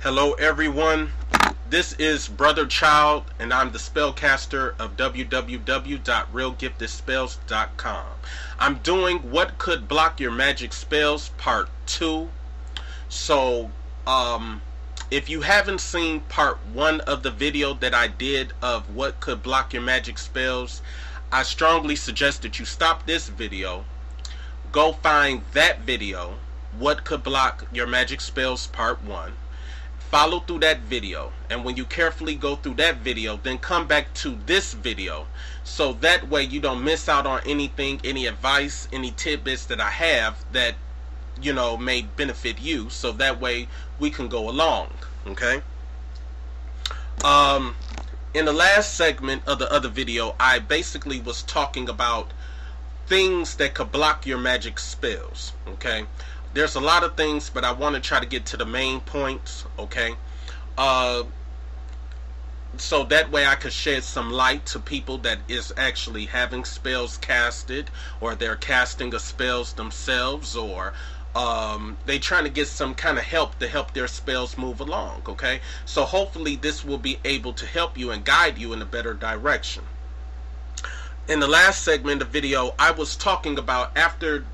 Hello everyone, this is Brother Child and I'm the spellcaster of www.realgiftedspells.com. I'm doing What Could Block Your Magic Spells Part 2. So if you haven't seen Part 1 of the video that I did of what could block your magic spells, I strongly suggest that you stop this video, go find that video, What Could Block Your Magic Spells Part 1. Follow through that video, and when you carefully go through that video, then come back to this video, so that way you don't miss out on anything, any advice, any tidbits that I have that may benefit you, so that way we can go along. Okay. In the last segment of the other video, I basically was talking about things that could block your magic spells. Okay. There's a lot of things, but I want to try to get to the main points, okay? So that way I could shed some light to people that is actually having spells casted, or they're casting the spells themselves, or they trying to get some kind of help to help their spells move along, okay? So hopefully this will be able to help you and guide you in a better direction. In the last segment of the video, I was talking about after,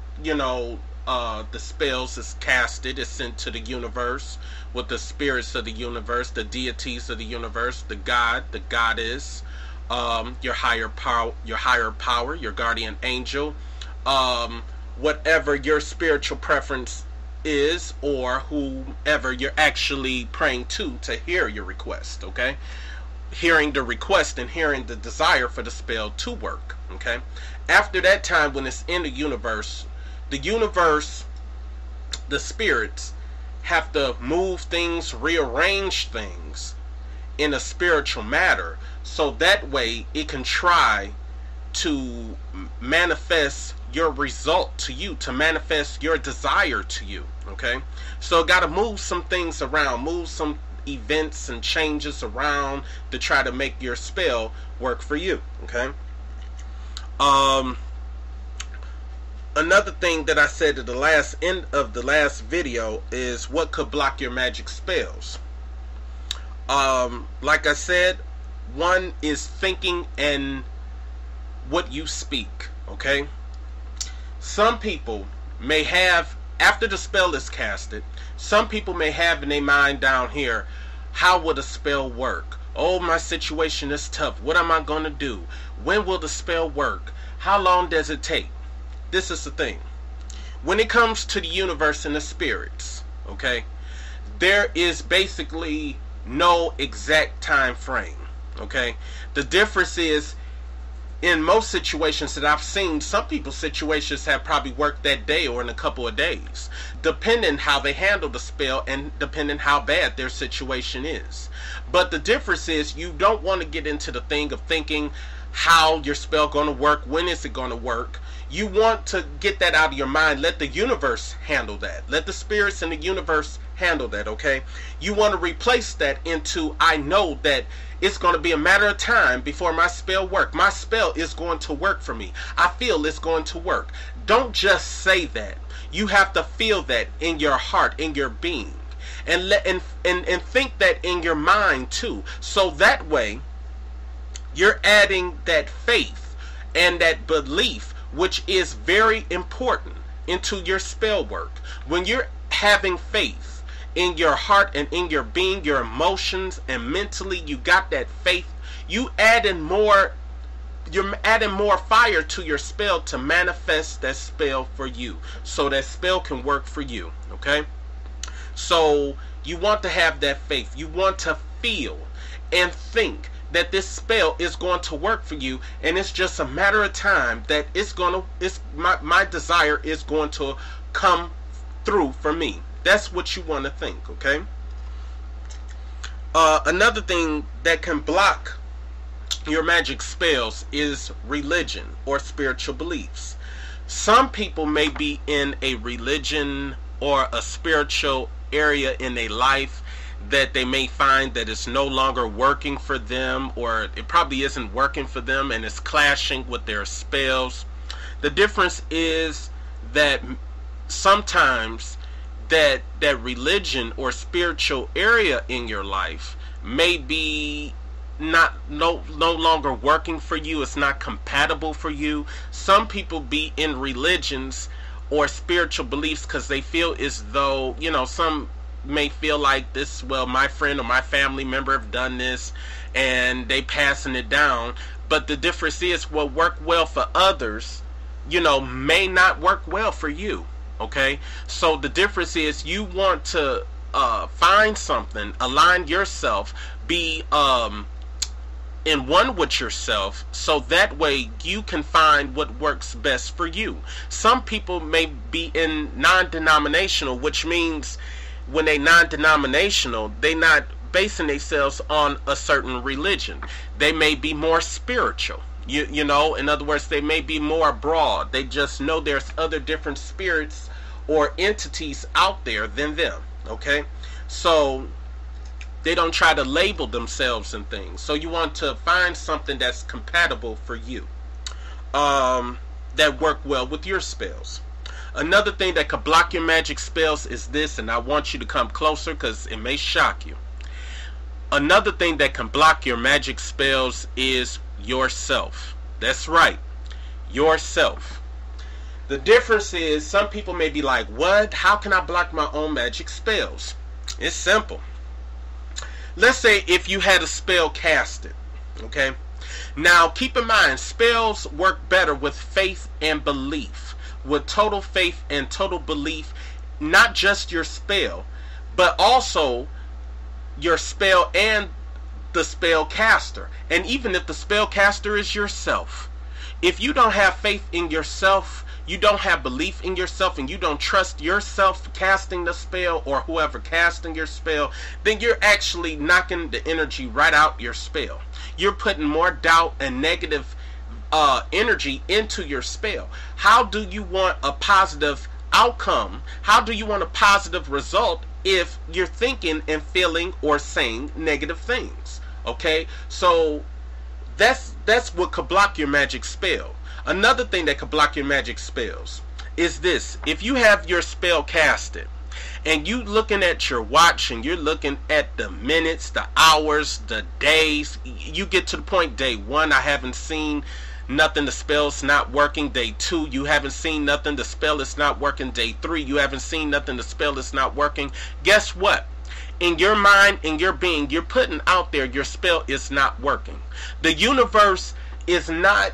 the spells is casted, is sent to the universe with the spirits of the universe, the deities of the universe, the god, the goddess, your higher power, your guardian angel, whatever your spiritual preference is, or whoever you're actually praying to hear your request, okay? Hearing the request and hearing the desire for the spell to work, okay? After that time, when it's in the universe, the spirits have to move things, rearrange things in a spiritual matter, so that way it can try to manifest your result to you, to manifest your desire to you, okay? So it got to move some things around, move some events and changes around to try to make your spell work for you, okay? Another thing that I said at the end of the last video is what could block your magic spells. Like I said, one is thinking and what you speak, okay? Some people may have, after the spell is casted, some people may have in their mind down here, how will the spell work? Oh, my situation is tough. What am I going to do? When will the spell work? How long does it take? This is the thing. When it comes to the universe and the spirits, okay, there is basically no exact time frame, okay? The difference is, in most situations that I've seen, some people's situations have probably worked that day or in a couple of days, depending how they handle the spell and depending how bad their situation is. But the difference is, you don't want to get into the thing of thinking how your spell going to work, when is it going to work. You want to get that out of your mind. Let the universe handle that. Let the spirits in the universe handle that, okay? You want to replace that into, I know that it's going to be a matter of time before my spell work. My spell is going to work for me. I feel it's going to work. Don't just say that. You have to feel that in your heart, in your being. And think that in your mind too. So that way, you're adding that faith and that belief, which is very important, into your spell work. When you're having faith in your heart and in your being, your emotions, and mentally you got that faith, you're adding more fire to your spell to manifest that spell for you, so that spell can work for you, okay? So you want to have that faith. You want to feel and think that this spell is going to work for you, and it's just a matter of time that my desire is going to come through for me. That's what you want to think, okay? Another thing that can block your magic spells is religion or spiritual beliefs. Some people may be in a religion or a spiritual area in their life that they may find that it's no longer working for them, or it probably isn't working for them and it's clashing with their spells. The difference is that sometimes that religion or spiritual area in your life may be no longer working for you. It's not compatible for you. Some people be in religions or spiritual beliefs because they feel as though, some may feel like this, well, my friend or my family member have done this and they passing it down. But the difference is what worked well for others, may not work well for you. Okay? So the difference is you want to find something, align yourself, be in one with yourself, so that way you can find what works best for you. Some people may be in non-denominational, which means when they non-denominational, they not basing themselves on a certain religion. They may be more spiritual. In other words, they may be more broad. They just know there's other different spirits or entities out there than them. Okay? So they don't try to label themselves and things. So you want to find something that's compatible for you, that work well with your spells. Another thing that could block your magic spells is this, and I want you to come closer because it may shock you. Another thing that can block your magic spells is yourself. That's right, yourself. The difference is some people may be like, what? How can I block my own magic spells? It's simple. Let's say if you had a spell casted, okay? Now, keep in mind, spells work better with faith and belief. With total faith and total belief, not just your spell, but also your spell and the spell caster. And even if the spell caster is yourself, if you don't have faith in yourself, you don't have belief in yourself, and you don't trust yourself casting the spell or whoever casting your spell, then you're actually knocking the energy right out your spell. You're putting more doubt and negative energy into your spell. How do you want a positive outcome? How do you want a positive result if you're thinking and feeling or saying negative things? Okay, so that's what could block your magic spell. Another thing that could block your magic spells is this. If you have your spell casted and you looking at your watch and you're looking at the minutes, the hours, the days, you get to the point, day 1, I haven't seen nothing, the spell's not working. Day 2, you haven't seen nothing, the spell is not working. Day 3, you haven't seen nothing, the spell is not working. Guess what? In your mind, in your being, you're putting out there your spell is not working. The universe is not,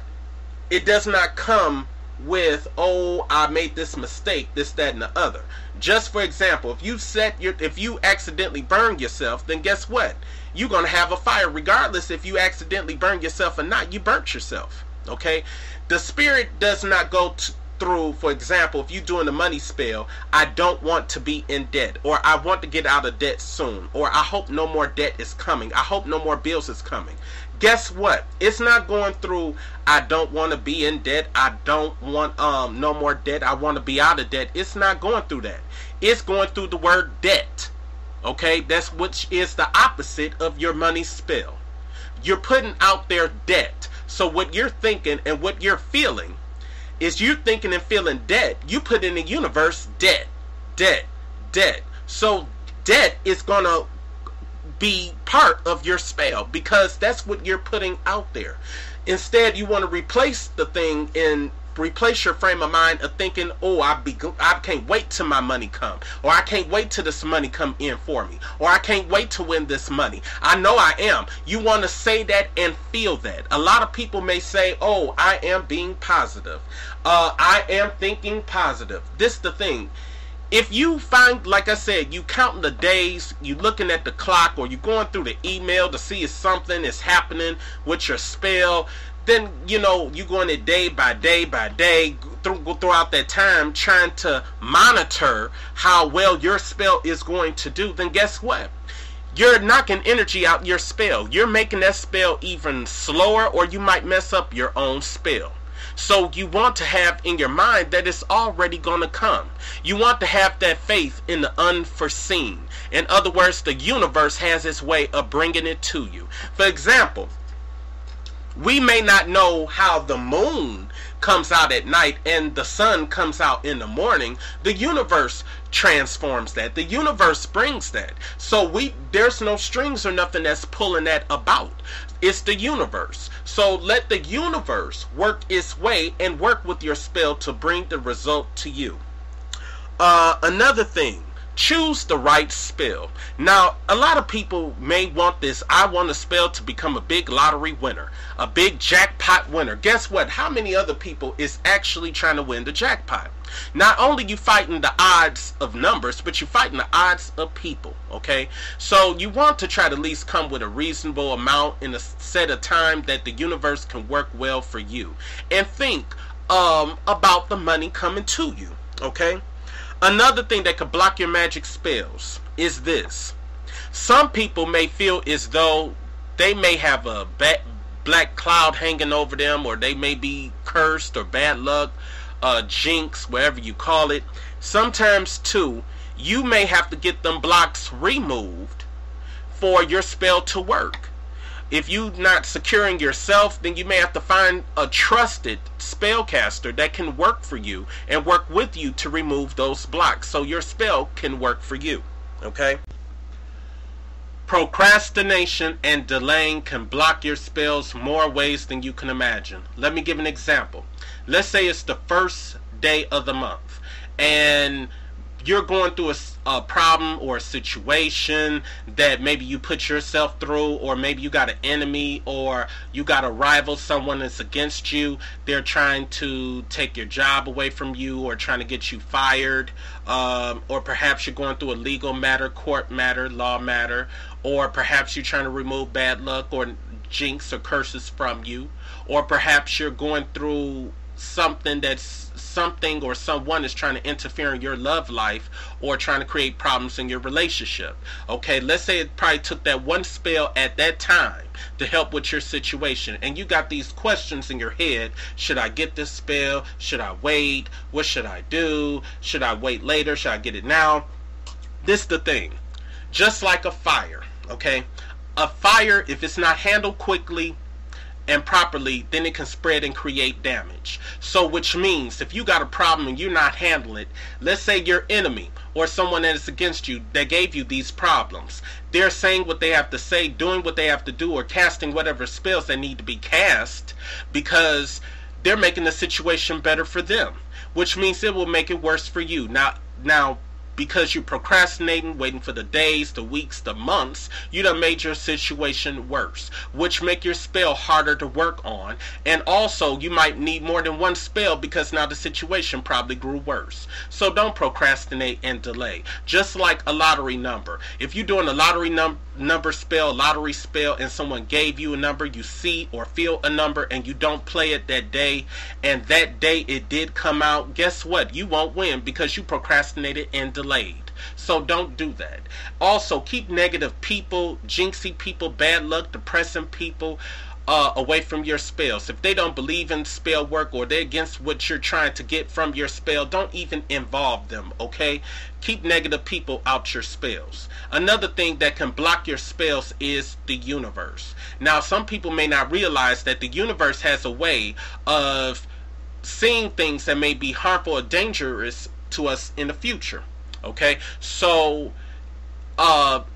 it does not come with, oh, I made this mistake, this, that, and the other. Just for example, if you accidentally burn yourself, then guess what? You're going to have a fire regardless if you accidentally burn yourself or not. You burnt yourself. Okay? The spirit does not go through, for example, if you're doing a money spell, I don't want to be in debt, or I want to get out of debt soon, or I hope no more debt is coming, I hope no more bills is coming. Guess what? It's not going through, I don't want to be in debt, I don't want no more debt, I want to be out of debt. It's not going through that. It's going through the word debt. Okay? That's which is the opposite of your money spell. You're putting out there debt. So what you're thinking and what you're feeling is you're thinking and feeling debt. You put in the universe debt, debt, debt. So debt is going to be part of your spell because that's what you're putting out there. Instead, you want to replace the thing and replace your frame of mind of thinking, oh, I can't wait till my money come, or I can't wait till this money come in for me, or I can't wait to win this money. I know I am. You want to say that and feel that. A lot of people may say, oh, I am being positive. I am thinking positive. This is the thing. If you find, like I said, you counting the days, you looking at the clock, or you going through the email to see if something is happening with your spell, then, you going it day by day by day throughout that time trying to monitor how well your spell is going to do, then guess what? You're knocking energy out your spell. You're making that spell even slower, or you might mess up your own spell. So you want to have in your mind that it's already going to come. You want to have that faith in the unforeseen. In other words, the universe has its way of bringing it to you. For example, we may not know how the moon comes out at night and the sun comes out in the morning, the universe transforms that. The universe brings that. So there's no strings or nothing that's pulling that about. It's the universe. So let the universe work its way and work with your spell to bring the result to you. Another thing, choose the right spell. Now, a lot of people may want this. I want a spell to become a big lottery winner, a big jackpot winner. Guess what? How many other people is actually trying to win the jackpot? Not only you fighting the odds of numbers, but you're fighting the odds of people, okay? So you want to try to at least come with a reasonable amount in a set of time that the universe can work well for you. And think about the money coming to you, okay? Another thing that could block your magic spells is this. Some people may feel as though they may have a black cloud hanging over them, or they may be cursed or bad luck, jinx, whatever you call it. Sometimes too, you may have to get them blocks removed for your spell to work. If you're not securing yourself, then you may have to find a trusted spellcaster that can work for you and work with you to remove those blocks so your spell can work for you. Okay? Procrastination and delaying can block your spells more ways than you can imagine. Let me give an example. Let's say it's the first day of the month and you're going through a problem or a situation that maybe you put yourself through, or maybe you got an enemy, or you got a rival, someone that's against you. They're trying to take your job away from you, or trying to get you fired, or perhaps you're going through a legal matter, court matter, law matter, or perhaps you're trying to remove bad luck or jinx or curses from you, or perhaps you're going through something or someone is trying to interfere in your love life or trying to create problems in your relationship. Okay, let's say it probably took that one spell at that time to help with your situation, and you got these questions in your head. Should I get this spell? Should I wait? What should I do? Should I wait later? Should I get it now? This is the thing. Just like a fire, okay? A fire, if it's not handled quickly and properly, then it can spread and create damage. So which means if you got a problem and you're not handling it, let's say your enemy or someone that is against you that gave you these problems, they're saying what they have to say, doing what they have to do, or casting whatever spells that need to be cast because they're making the situation better for them, which means it will make it worse for you. Now because you're procrastinating, waiting for the days, the weeks, the months, you done made your situation worse, which make your spell harder to work on. And also, you might need more than one spell because now the situation probably grew worse. So don't procrastinate and delay. Just like a lottery number. If you're doing a lottery lottery spell, and someone gave you a number, you see or feel a number, and you don't play it that day, and that day it did come out, guess what? You won't win because you procrastinated and delayed. So don't do that. Also, keep negative people, jinxy people, bad luck, depressing people away from your spells. If they don't believe in spell work or they're against what you're trying to get from your spell, don't even involve them, okay? Keep negative people out your spells. Another thing that can block your spells is the universe. Now, some people may not realize that the universe has a way of seeing things that may be harmful or dangerous to us in the future. Okay, so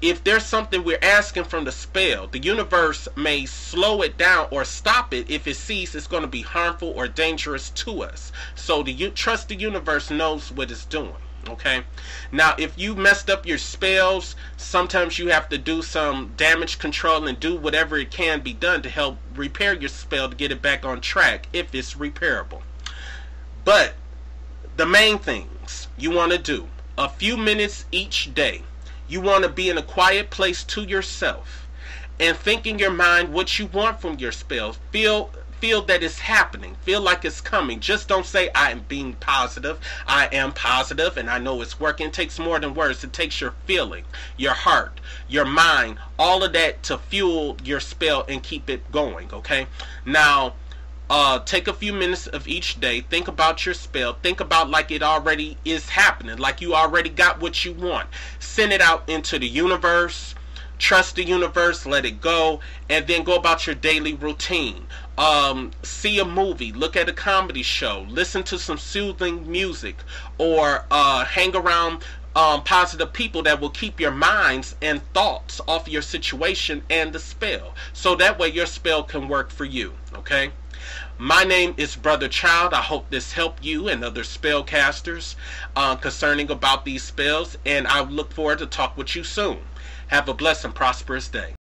if there's something we're asking from the spell, the universe may slow it down or stop it if it sees it's going to be harmful or dangerous to us. So trust the universe knows what it's doing. Okay, now if you messed up your spells, sometimes you have to do some damage control and do whatever it can be done to help repair your spell to get it back on track if it's repairable. But the main things you want to do, a few minutes each day, you want to be in a quiet place to yourself and think in your mind what you want from your spell. Feel that it's happening. Feel like it's coming. Just don't say, I am being positive. I am positive and I know it's working. It takes more than words. It takes your feeling, your heart, your mind, all of that to fuel your spell and keep it going, okay? Now, take a few minutes of each day. Think about your spell. Think about like it already is happening, like you already got what you want. Send it out into the universe. Trust the universe, let it go, and then go about your daily routine. see a movie, look at a comedy show, listen to some soothing music, or hang around positive people that will keep your minds and thoughts off your situation and the spell, so that way your spell can work for you. Okay, my name is Brother Child. I hope this helped you and other spellcasters concerning about these spells, and I look forward to talk with you soon. Have a blessed and prosperous day.